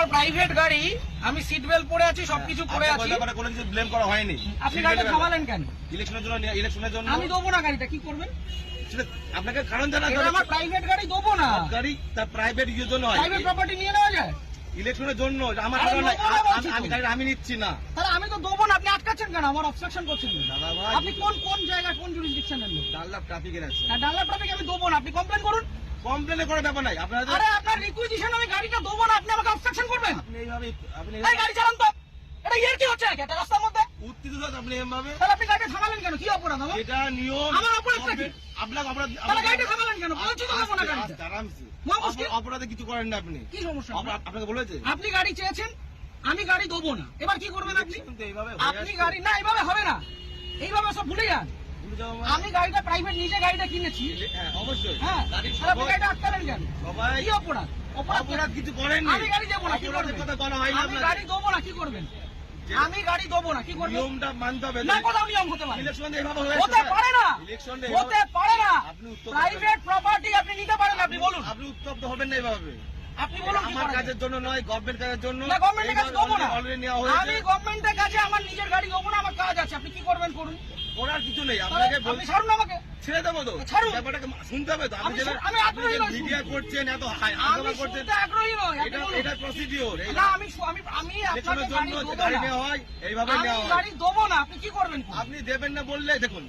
আমার প্রাইভেট গাড়ি, আমি সিট বেল্ট পরে আছি, সবকিছু পরে আছি, কোনো কিছু ব্লেম করা হয়নি। আপনি গাড়িটা থামালেন কেন? ইলেকশনের জন্য আমি দেবো না গাড়িটা, কি করবেন? আপনাকে কারণ জানা, আমার প্রাইভেট গাড়ি দেবো না। গাড়ি তার প্রাইভেট ইউজের জন্য হয়, প্রাইভেট প্রপার্টি নিয়ে নেওয়া যায় ইলেকশনের জন্য। আমার আমি গাড়ি আমি নিচ্ছি না, তাহলে আমি তো দেবো না। আপনি আটকাচ্ছেন কেন? আমার অবস্ট্রাকশন করছেন। দাদা ভাই, আপনি কোন জায়গায় কোন জুরিসডিকশনের লোক? ডাল্লাপ ট্রাফিকের আছে। ডাল্লাপ ট্রাফিক আমি দেবো না, আপনি কমপ্লেন করুন। কমপ্লেন করার ব্যাপার নাই আপনার। আরে আপনার রিকুইজিশন আমি গাড়িটা দেবো না, আপনি আমাকে অবস্ট্রাকশন করবেন? আপনি এইভাবে এই গাড়ি চালান তো, এটা ইয়ার কি হচ্ছে নাকি একটা রাস্তার মধ্যে? উত্তেজিত আপনি এভাবে, তাহলে আপনি গাড়িটা থামালেন কেন? কি অপরাধ আমার? এটা নিয়ম। আমার অপরাধটা কি? আপনাকে অপরাধ, তাহলে গাড়িটা থামালেন কেন? বলছি তো দেবো না গাড়িটা। আরামসে, মুশকিল। অপরাধে কিছু করেন না আপনি। কি সমস্যা? আপনাকে বলেছে আপনি গাড়ি চেয়েছেন, আমি গাড়ি দেবো না, এবার কি করবেন আপনি? কিন্তু এইভাবে আপনি গাড়ি না, এইভাবে হবে না, এইভাবে সব ভুলে যান। আমি গাড়িটা প্রাইভেট নিজে গাড়িটা কিনেছি। হ্যাঁ অবশ্যই। হ্যাঁ, তাহলে আপনি গাড়িটা আটকালেন কেন? সবাই কি অপরাধ? অপরাধ কিছু করেননি। আমি গাড়ি দেবো না, কি করবেন? কথা বলা হয়নি। আমি গাড়ি দেবো না, কি করবেন? আমি গাড়ি দেবো না, কি করবেন? নিয়মটা মানতে হবে। না, কোথাও নিয়ম হতে পারে? ইলেকশন এইভাবে হয়েছে, হতে পারে না, ইলেকশন হতে পারে না। আপনি উত্তপ্ত প্রাইভেট প্রপার্টি আপনি নিতে পারেন, আপনি বলুন। আপনি উত্তপ্ত হবেন না এইভাবে। আপনি বলুন কি আমার করা কাজের যায়? জন্য নয়, গভর্নমেন্ট কাজের জন্য। না, গভর্নমেন্টের কাছে দেবো না। অলরেডি নেওয়া হয়েছে। আমি গভর্নমেন্টের কাছে আমার নিজের গাড়ি দেবো না, আমার কাজ আছে। আপনি কি করবেন করুন, করার কিছু নেই। তাহলে আপনাকে আপনি ছাড়ুন আমাকে। ছেড়ে দেবো তো, ছাড়ুন। ব্যাপারটাকে শুনতে হবে তো। আমি আগ্রহী নই মিডিয়া শুনতে। করছেন, এত আমি হাঙ্গামা করছেন, শুনতে আগ্রহী নই, আপনি এটা বলুন। এটা প্রসিডিওর। না, আমি আপনাকে ইলেকশনের গাড়ি জন্য দেবো গাড়ি না। নেওয়া হয়, এইভাবে আমি নেওয়া হয়। গাড়ি দেবো না, আপনি কি করবেন করুন। আপনি দেবেন না বললে দেখুন,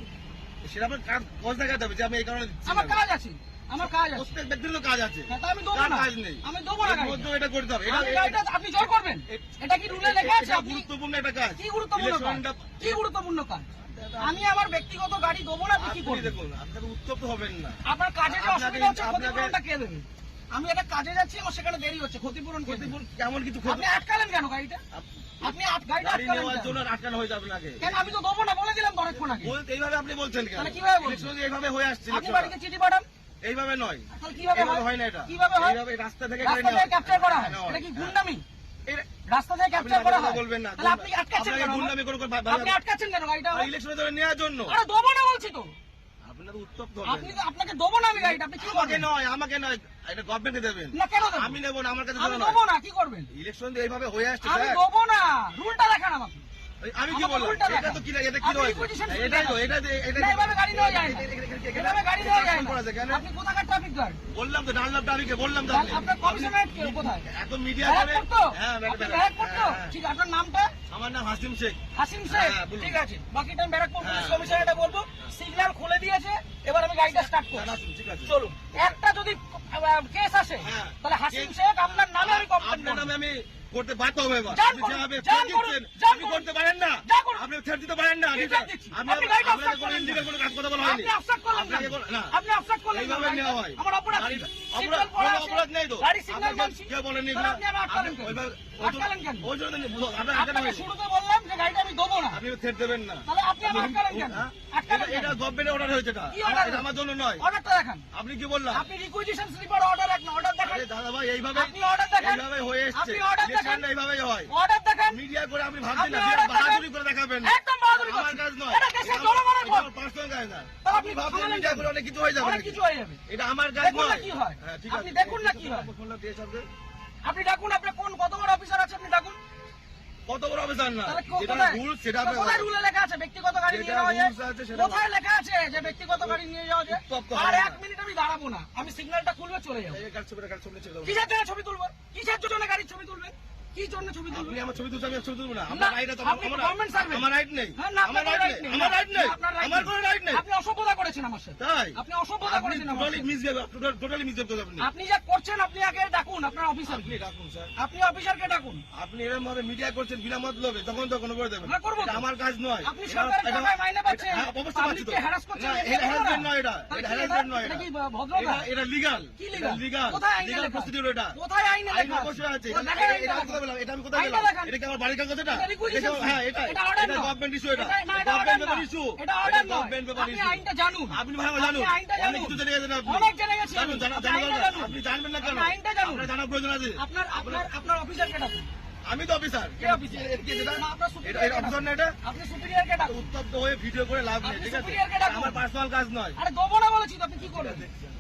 সেটা আপনার কাজ দেখাতে হবে যে আমি এই কারণে দিচ্ছি আমার না। কাজ আছে, আমার কাজ আছে। প্রত্যেক ব্যক্তির তো কাজ আছে, হ্যাঁ, তা আমি দেবো কার না। কাজ নেই? আমি দেবো না এর গাড়িটা। মধ্যেও এটা করতে হবে। আমি গাড়িটা আপনি জোর করবেন? এটা কি রুলে লেখা আছে? এটা আপনি গুরুত্বপূর্ণ একটা কাজ। কি গুরুত্বপূর্ণ কাজ? ইলেকশনটা- কি গুরুত্বপূর্ণ কাজ? আমি আমার ব্যক্তিগত গাড়ি দেবো না, আপনি কি আপনি করবেন? দেখুন, আপনাকে উত্তপ্ত হবেন না। আপনার কাজে যে আপনাকে- অসুবিধা হচ্ছে, আপনাকে- ক্ষতিপূরণটা কে দেবে? আমি একটা কাজে যাচ্ছি, আমার সেখানে দেরি হচ্ছে, ক্ষতিপূরণ কে দেবে? ক্ষতিপূরণ কেমন কিছু আপনি আটকালেন কেন গাড়িটা? আপনি গাড়িটা গাড়ি আটকালেন নেওয়ার কেন? জন্য আটকানো হয়েছে আপনাকে। কেন? আমি তো দেবো না বলে দিলাম তো অনেকক্ষণ আগে। এইভাবে আপনি বলছেন কেন? তাহলে কিভাবে বলছেন? ইলেকশন এইভাবে হয়ে আসছে। আপনি বাড়িতে চিঠি পাঠান। এইভাবে নয়, তাহলে কিভাবে এইভাবে হয়? হয় না। এটা কিভাবে হয়? এইভাবে রাস্তা থেকে রাস্তা থেকে ক্যাপচার করা হয়, এটা কি গুন্ডামি? রাস্তা থেকে ক্যাপচার করা হয়? বলবেন না। তাহলে আপনি আটকাচ্ছেন কেন? গুন্ডামি করে আপনি আটকাচ্ছেন কেন গাড়িটা? ইলেকশনের জন্য নেওয়ার জন্য। আরে দেবো না বলছি তো। আপনার উত্তপ্ত আপনি আপনাকে দেবো না আমি গাড়িটা, আপনি কি আমাকে করবেন? নয়, আমাকে নয়, এটা গভর্নমেন্টে দেবেন। না, কেন দেবো? আমি নেবো না, আমার কাছে আমি জন্য দেবো নয়। না, কি করবেন? ইলেকশন এইভাবে হয়ে আসছে আমি স্যার। দেবো না, রুলটা দেখান আমাকে। আমি কি আমাকে বললাম? উল্টা এটা দেখান। তো কি এটা কি আপনি রয়েছে? requisition এটাই তো, দেখান। এটা না, এভাবে গাড়ি নেওয়া যায় না। এভাবে গাড়ি নেওয়া যায় না। করা আছে কেন? আপনি কোথাকার ট্রাফিক গার্ড? বললাম তো, ডানলাপ ডাবিকে বললাম তো। আপনার কমিশনারেট কোথায়? এত মিডিয়া ব্যারাক করে। করতো? হ্যাঁ, আপনি ব্যারাক করতো? হ্যাঁ। ঠিক আছে, আপনার নামটা? আমার নাম হাসিম শেখ। হাসিম শেখ। হ্যাঁ, বলুন। ঠিক আছে, বাকিটা আমি ব্যারাকপুর পুলিশ হ্যাঁ। কমিশনারেটে বলবো। সিগন্যাল খুলে দিয়েছে, এবার আমি গাড়িটা স্টার্ট করব। ঠিক আছে, চলুন। একটা যদি কেস আসে, হ্যাঁ। তাহলে হাসিম শেখ আপনার নামে আমি কমপ্লেন আপনার করব। নামে আমি করতে বাধ্য হবে এবার। যান আপনি করুন, যেভাবে যান threat করুন, দিচ্ছেন, যান আপনি করুন। করতে পারেন না। যান করুন। আপনি threat দিতে পারেন না। কি threat দিচ্ছি? আমি আপনি গাড়িটা আপনাকে obstruct কোনো করলেন illegal কেন? কোনো কাজ কথা বলা হয়নি। আপনি অবস্ট্রাক্ট করলেন আপনাকে কেন? না। আপনি অবস্ট্রাক্ট করলেন কেন? এইভাবে নেওয়া হয়। আমার অপরাধ কি? সিগন্যাল অপরাধ পড়া কোনো আছে। অপরাধ নেই তো। গাড়ি সিগন্যাল আপনাকে মানছি। কেউ বলেনি তাহলে এগুলো? আপনি আমার আটকালেন কেন? আটকালেন কেন? ওই জন্য আপনার আটকানো আপনাকে হয়নি। শুরুতে বললাম যে গাড়িটা আমি দেবো না। আপনি থ্রেট দেবেন না। তাহলে আপনি আমার আটকালেন কেন? হ্যাঁ? আটকালেন এটা কেন? গভর্নমেন্টের অর্ডার হয়েছে। কি order? এটা আমার জন্য নয়। অর্ডারটা দেখান। আপনি কি বললাম? আপনি রিকুইজিশন স্লিপার অর্ডার এক না, অর্ডার দেখান। আরে দাদা ভাই, এইভাবে আপনি অর্ডার দেখান। এইভাবে হয়ে এসছে। আপনি order দেখান। ইলেকশনটা এইভাবেই হয়। অর্ডার দেখান। মিডিয়া করে আপনি ভাবছেন না আপনি যে order বাহাদুরি দেখান। করে দেখাবেন। একদম বাহাদুরি আমার করছেন। কাজ নয়। এটা দেশের জনগণের ভোট। পার্সোনাল কাজ না। তাহলে আপনি আপনি ভাবছেন থামালেন মিডিয়া কেন? করে অনেক কিছু হয়ে যাবে। অনেক কিছু হয়ে যাবে। এটা আমার কাজ দেখুন না নয়। কি হয়। হ্যাঁ, ঠিক আপনি আছে। দেখুন না কি হয়। ফোনটা দিয়ে সবকে। আপনি ডাকুন, আপনার কত বড় অফিসার আছে আপনি ডাকুন। কত বড় অফিসার না, তাহলে যেটা কোথায়? রুল সেটা তো কোথায় রুলে লেখা আছে ব্যক্তিগত গাড়ি নিয়ে যেটা যাওয়া যায়? rules আছে সেটা- কোথায় লেখা আছে যে ব্যক্তিগত গাড়ি নিয়ে যাওয়া যায়? উত্তপ্ত আর হবে না। 1 মিনিট আমি দাঁড়াবো না, আমি সিগন্যালটা খুলবে চলে যাবো। এই কাজ ছবিটা ছেড়ে দাও। কিসের জন্য ছবি তুলবো? কিসের জন্য গাড়ির ছবি তুলবেন? কি জন্য ছবি তুলবেন? আপনি আমার ছবি তুলছেন, আমি ছবি তুলবো না। না, আমার রাইট আছে। আপনি government servant। আমার রাইট নেই। হ্যাঁ, না, আমার আপনার রাইট right নেই। নেই। আমার রাইট নেই। আপনার right আমার নেই। কোনো রাইট নেই। আপনি অসভ্যতা করেছেন আমার সাথে। তাই আপনি অসভ্যতা করেছেন আমার টোটালি সাথে। মিসবিহেভ, টোটালি মিসবিহেভ করছেন আপনি। আপনি যা করছেন আপনি আগে ডাকুন আপনার অফিসার। আপনি ডাকুন স্যার। আপনি অফিসারকে ডাকুন। আপনি এরকম ভাবে মিডিয়া করছেন বিনা মতলবে, তখন করে দেবেন। আমরা করবো তো। এটা আমার কাজ নয়। আপনি সরকারের টাকায় মাইনে পাচ্ছেন, হ্যাঁ, অবশ্যই পাচ্ছি তো। পাবলিককে হ্যারাস করছেন, না, এটা এটা করবো না। harassment নয় এটা। তাহলে এটা কি harassment নয় এটা এটা। কি ভদ্রতা? এটা legal। কি legal? legal। কোথায় আইনে legal লেখা? procedure এটা। কোথায় আইনে আইন লেখা? অবশ্যই আছে। ও, দেখান এটা আইনটা আমি কোথায় দেখান। পেলাম? এটা আমি কোথায় আইনটা পেলাম? দেখান। এটা কি আমার বাড়ির কাগজ এটা? এটা requisition। হ্যাঁ, এটা এটা order এটা নয়। গভর্নমেন্ট ইস্যু এটা। না, এটা order গভর্নমেন্ট নয়। ইস্যু। এটা order নয়। গভর্নমেন্ট পেপার আপনি ইস্যু। আইনটা জানুন। আপনি ভালো জানুন। আপনি আইনটা অনেক জানুন। কিছু জেনে গেছেন আপনি। অনেক জেনে গেছি। জানুন, জানা আপনি আইনটা দরকার। জানুন। আপনি জানবেন না কেন? আপনি আইনটা জানুন। আপনার জানার প্রয়োজন আছে। আপনার অফিসারকে ডাকুন। আমি তো অফিসার। কে অফিসার? কি এটা? না, আপনার এটা superior কে অফিসার না ডাকুন। এটা? আপনি সুপিরিয়রকে ডাকুন। উত্তপ্ত হয়ে ভিডিও করে লাভ নেই, আপনি ঠিক আছে? superior কে ডাকুন। আমার পার্সোনাল কাজ নয়। আরে দেবো না বলেছি তো, আপনি কি করবেন? দেখছেন।